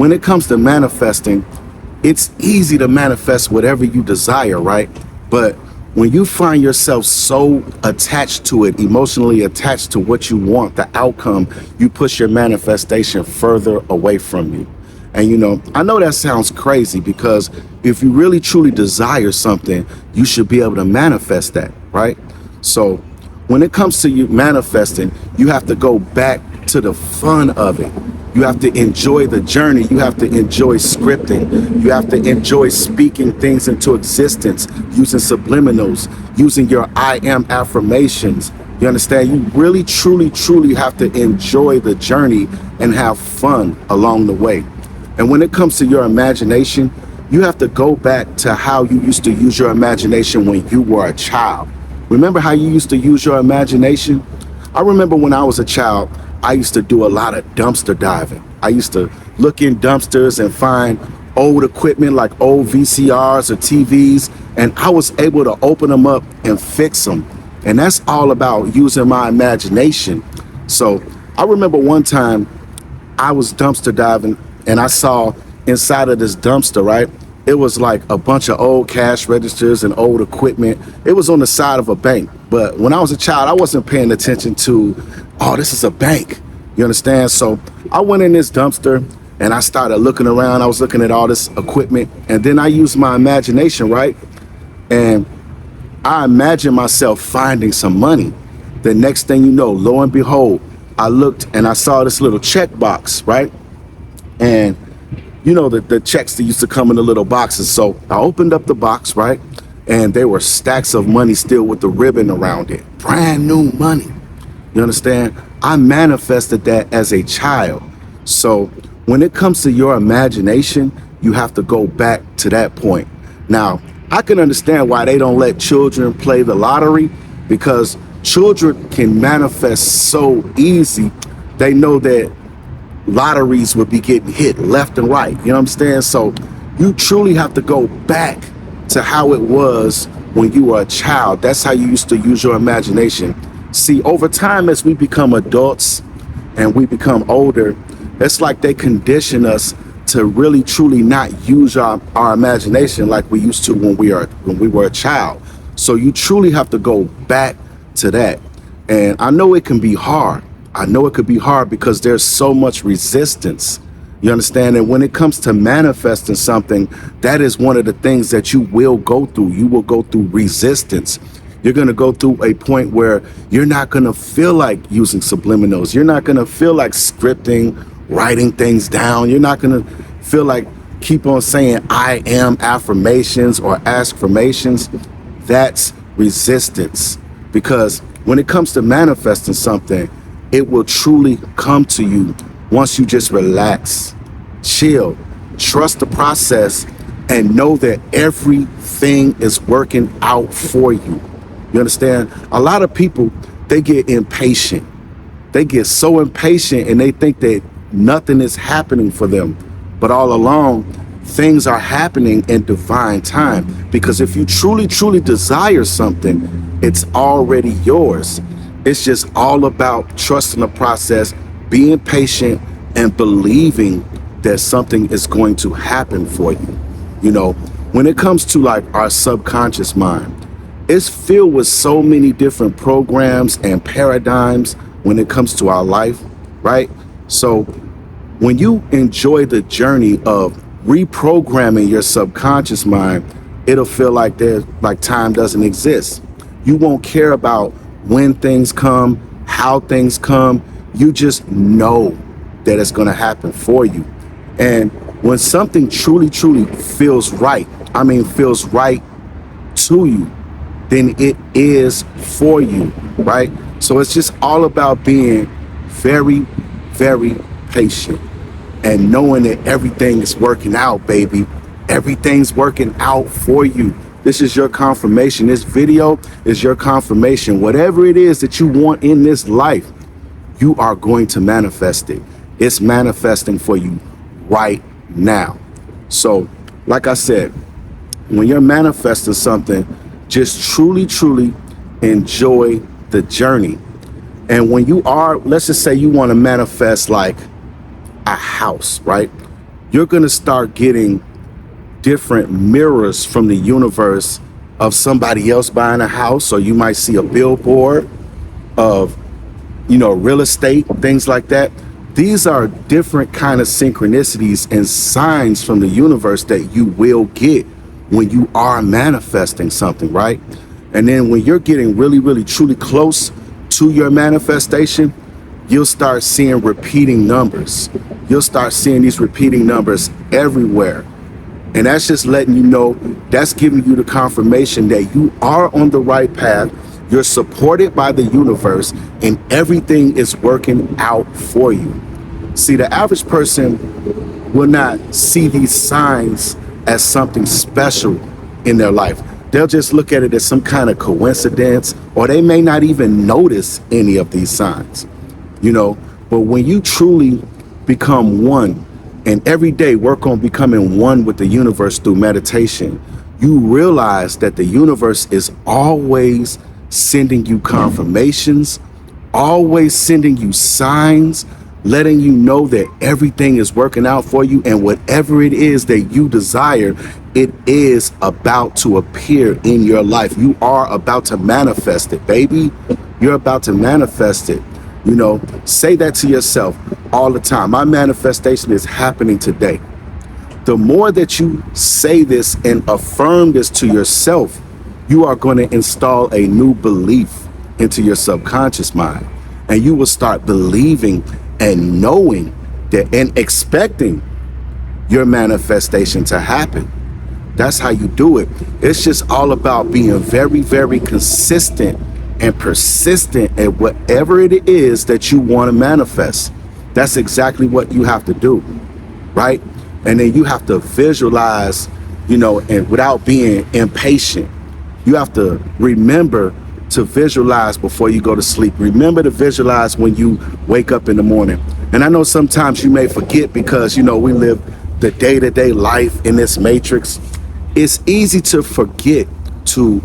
when it comes to manifesting, it's easy to manifest whatever you desire, right? But when you find yourself so attached to it, emotionally attached to what you want, the outcome, you push your manifestation further away from you. And I know that sounds crazy, because if you really truly desire something, you should be able to manifest that, right? So when it comes to you manifesting, you have to go back to the fun of it. You have to enjoy the journey. You have to enjoy scripting. You have to enjoy speaking things into existence, using subliminals, using your I am affirmations. You understand? You really, truly, truly have to enjoy the journey and have fun along the way. And when it comes to your imagination, you have to go back to how you used to use your imagination when you were a child. Remember how you used to use your imagination? I remember when I was a child, I used to do a lot of dumpster diving. I used to look in dumpsters and find old equipment like old VCRs or TVs, and I was able to open them up and fix them. And that's all about using my imagination. So I remember one time I was dumpster diving and I saw inside of this dumpster, right? It was like a bunch of old cash registers and old equipment. It was on the side of a bank. But when I was a child, I wasn't paying attention to, oh, this is a bank. You understand? So I went in this dumpster and I started looking around. I was looking at all this equipment, and then I used my imagination, right? And I imagined myself finding some money. The next thing you know, lo and behold, I looked and I saw this little check box, right? And the checks that used to come in the little boxes. So I opened up the box, right? And there were stacks of money still with the ribbon around it. Brand new money. You understand? I manifested that as a child. So when it comes to your imagination, you have to go back to that point. Now, I can understand why they don't let children play the lottery, because children can manifest so easy. They know that lotteries would be getting hit left and right. You know what I'm saying? So you truly have to go back to how it was when you were a child. That's how you used to use your imagination. See, over time, as we become adults and we become older, it's like they condition us to really truly not use our imagination like we used to when we were a child. So you truly have to go back to that. And I know it can be hard. I know it could be hard because there's so much resistance. You understand? And when it comes to manifesting something, that is one of the things that you will go through. You will go through resistance. You're going to go through a point where you're not going to feel like using subliminals. You're not going to feel like scripting, writing things down. You're not going to feel like keep on saying I am affirmations or affirmations. That's resistance. Because when it comes to manifesting something, it will truly come to you once you just relax, chill, trust the process, and know that everything is working out for you. You understand? A lot of people, they get impatient. They get so impatient and they think that nothing is happening for them. But all along, things are happening in divine time. Because if you truly, truly desire something, it's already yours. It's just all about trusting the process, being patient, and believing that something is going to happen for you. When it comes to like our subconscious mind, it's filled with so many different programs and paradigms when it comes to our life, right? So when you enjoy the journey of reprogramming your subconscious mind, it'll feel like time doesn't exist. You won't care about when things come, how things come. You just know that it's going to happen for you. And when something truly, truly feels right, feels right to you, then it is for you, right? So it's just all about being very, very patient and knowing that everything is working out, baby. Everything's working out for you. This is your confirmation. This video is your confirmation. Whatever it is that you want in this life, you are going to manifest it. It's manifesting for you right now. So, like I said, when you're manifesting something, just truly, truly enjoy the journey. And when you are, let's just say you want to manifest like a house, right? you're going to start getting different mirrors from the universe of somebody else buying a house, or you might see a billboard of, real estate, things like that. These are different kind of synchronicities and signs from the universe that you will get when you are manifesting something, right? And then when you're getting really, really, truly close to your manifestation, you'll start seeing repeating numbers. You'll start seeing these repeating numbers everywhere. And that's just letting you know, that's giving you the confirmation that you are on the right path. You're supported by the universe and everything is working out for you. See, the average person will not see these signs as something special in their life. They'll just look at it as some kind of coincidence, or they may not even notice any of these signs, But when you truly become one and every day work on becoming one with the universe through meditation, you realize that the universe is always sending you confirmations, always sending you signs, letting you know that everything is working out for you, and whatever it is that you desire, it is about to appear in your life. You are about to manifest it, baby. You're about to manifest it. Say that to yourself all the time. My manifestation is happening today. The more that you say this and affirm this to yourself, you are going to install a new belief into your subconscious mind. And you will start believing and knowing that and expecting your manifestation to happen. That's how you do it. It's just all about being very, very consistent and persistent at whatever it is that you want to manifest. That's exactly what you have to do, right? And then you have to visualize, and without being impatient. You have to remember to visualize before you go to sleep. Remember to visualize when you wake up in the morning. And I know sometimes you may forget because, we live the day-to-day life in this matrix. It's easy to forget to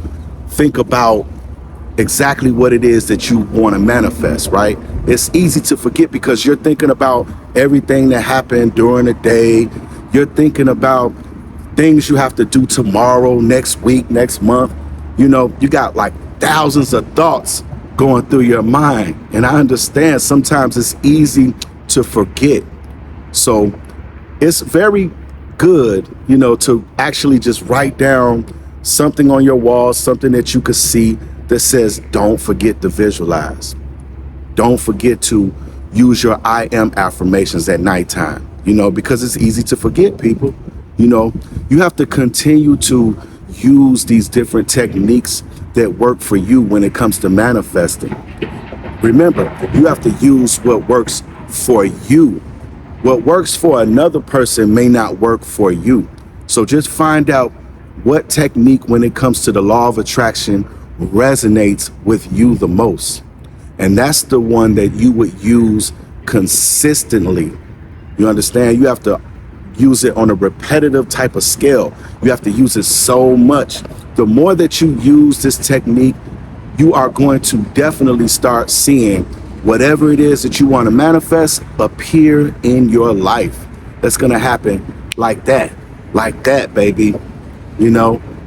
think about exactly what it is that you want to manifest, right? It's easy to forget because you're thinking about everything that happened during the day. You're thinking about things you have to do tomorrow, next week, next month. You got like thousands of thoughts going through your mind. And I understand sometimes it's easy to forget. So it's very good, to actually just write down something on your wall, something that you could see that says, don't forget to visualize. Don't forget to use your I am affirmations at nighttime, because it's easy to forget, people. You have to continue to use these different techniques that work for you when it comes to manifesting. Remember, you have to use what works for you. What works for another person may not work for you. So just find out what technique when it comes to the law of attraction resonates with you the most. And that's the one that you would use consistently. You understand? You have to use it on a repetitive type of scale. You have to use it so much. The more that you use this technique, you are going to definitely start seeing whatever it is that you want to manifest appear in your life. That's going to happen like that, baby.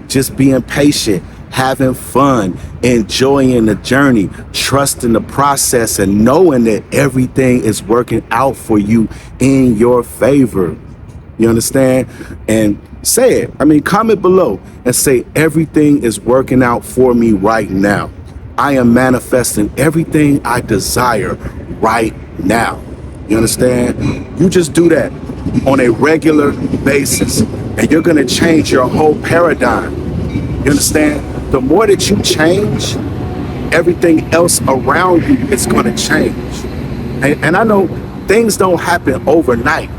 Just being patient, having fun, enjoying the journey, trusting the process, and knowing that everything is working out for you in your favor. You understand? And say it. Comment below and say, everything is working out for me right now. I am manifesting everything I desire right now. You understand? You just do that on a regular basis, and you're going to change your whole paradigm. You understand? The more that you change, everything else around you is going to change. And I know things don't happen overnight,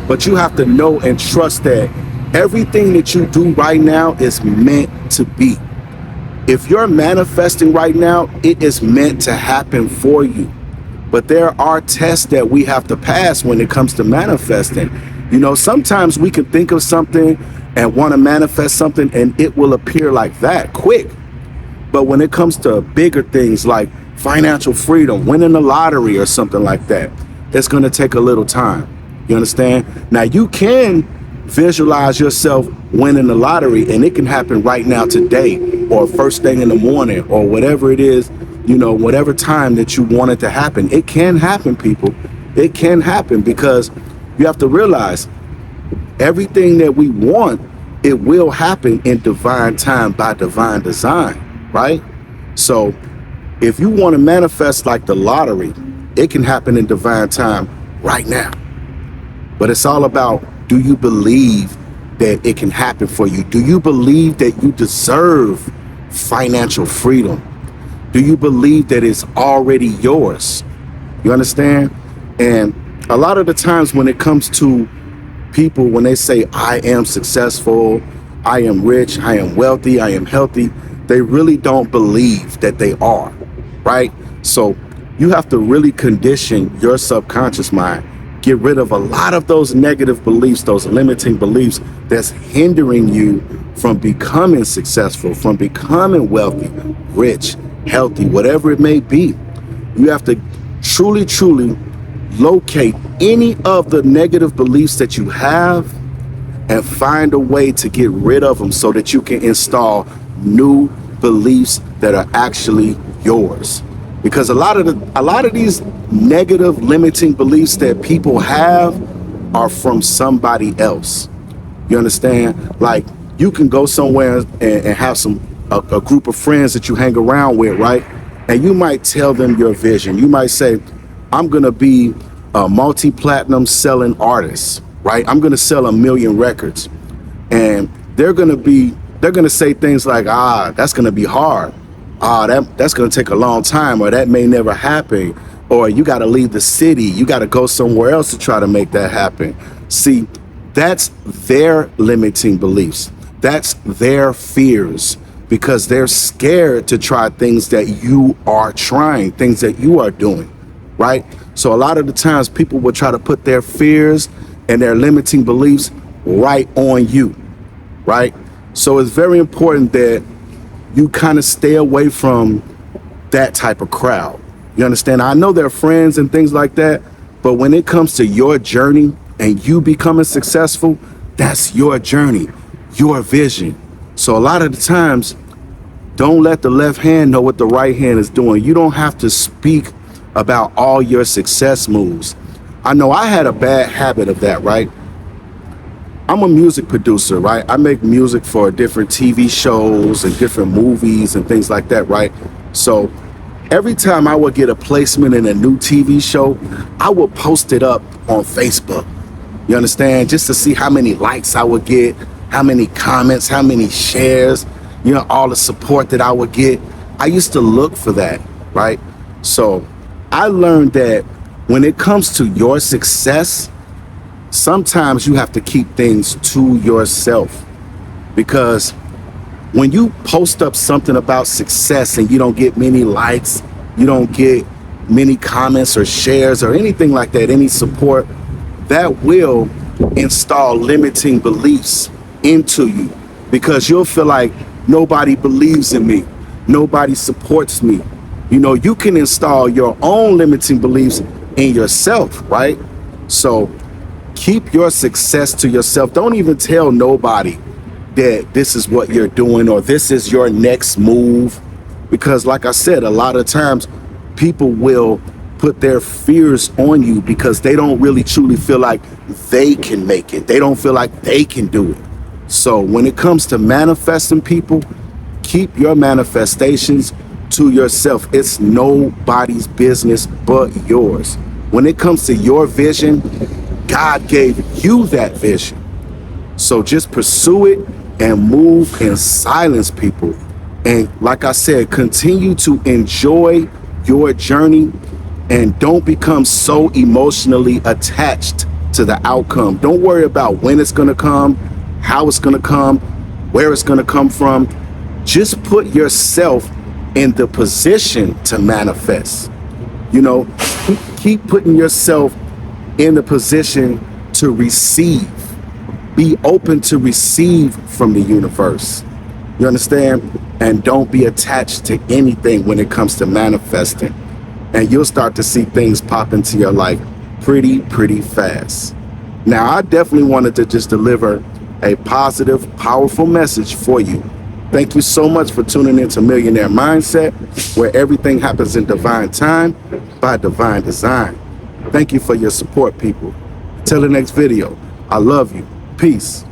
but you have to know and trust that everything that you do right now is meant to be. If you're manifesting right now, it is meant to happen for you. But there are tests that we have to pass when it comes to manifesting. Sometimes we can think of something and want to manifest something and it will appear like that quick. But when it comes to bigger things like financial freedom, winning the lottery or something like that, it's going to take a little time. You understand? Now you can visualize yourself winning the lottery, and it can happen right now today, or first thing in the morning, or whatever it is, whatever time that you want it to happen. It can happen, people. It can happen, because you have to realize everything that we want, it will happen in divine time by divine design, right? So if you want to manifest like the lottery, it can happen in divine time right now. But it's all about, do you believe that it can happen for you? Do you believe that you deserve financial freedom? Do you believe that it's already yours? You understand? And a lot of the times when it comes to people, when they say, I am successful, I am rich, I am wealthy, I am healthy, they really don't believe that they are, right? So you have to really condition your subconscious mind. Get rid of a lot of those negative beliefs, those limiting beliefs that's hindering you from becoming successful, from becoming wealthy, rich, healthy, whatever it may be. You have to truly, truly locate any of the negative beliefs that you have and find a way to get rid of them so that you can install new beliefs that are actually yours. Because a lot of these negative limiting beliefs that people have are from somebody else. You understand? Like, you can go somewhere and have a group of friends that you hang around with, right? And you might tell them your vision. You might say, I'm gonna be a multi-platinum selling artist, right? I'm gonna sell 1 million records. And they're gonna say things like, that's gonna be hard. That's gonna take a long time, or that may never happen, or you gotta leave the city, you gotta go somewhere else to try to make that happen. See, that's their limiting beliefs. That's their fears, because they're scared to try things that you are trying, things that you are doing, right? So a lot of the times people will try to put their fears and their limiting beliefs right on you, right? So it's very important that you kind of stay away from that type of crowd. You understand? I know they're friends and things like that, but when it comes to your journey and you becoming successful, that's your journey, your vision. So a lot of the times, don't let the left hand know what the right hand is doing. You don't have to speak about all your success moves. I know I had a bad habit of that, right? I'm a music producer, right? I make music for different TV shows and different movies and things like that, right? So every time I would get a placement in a new TV show, I would post it up on Facebook. You understand? Just to see how many likes I would get, how many comments, how many shares, all the support that I would get. I used to look for that, right? So I learned that when it comes to your success, sometimes you have to keep things to yourself, because when you post up something about success and you don't get many likes, you don't get many comments or shares or anything like that, any support, that will install limiting beliefs into you, because you'll feel like nobody believes in me, nobody supports me. You can install your own limiting beliefs in yourself, right? So keep your success to yourself. Don't even tell nobody that this is what you're doing or this is your next move. Because like I said, a lot of times people will put their fears on you because they don't really truly feel like they can make it. They don't feel like they can do it. So when it comes to manifesting, people, keep your manifestations to yourself. It's nobody's business but yours. When it comes to your vision, God gave you that vision. So just pursue it and move in silence, people. And like I said, continue to enjoy your journey and don't become so emotionally attached to the outcome. Don't worry about when it's going to come, how it's going to come, where it's going to come from. Just put yourself in the position to manifest. Keep putting yourself in the position to receive. Be open to receive from the universe. You understand? And don't be attached to anything when it comes to manifesting. And you'll start to see things pop into your life pretty fast. Now, I definitely wanted to just deliver a positive, powerful message for you. Thank you so much for tuning into Millionaire Mindset, where everything happens in divine time by divine design. Thank you for your support, people. Till the next video, I love you. Peace.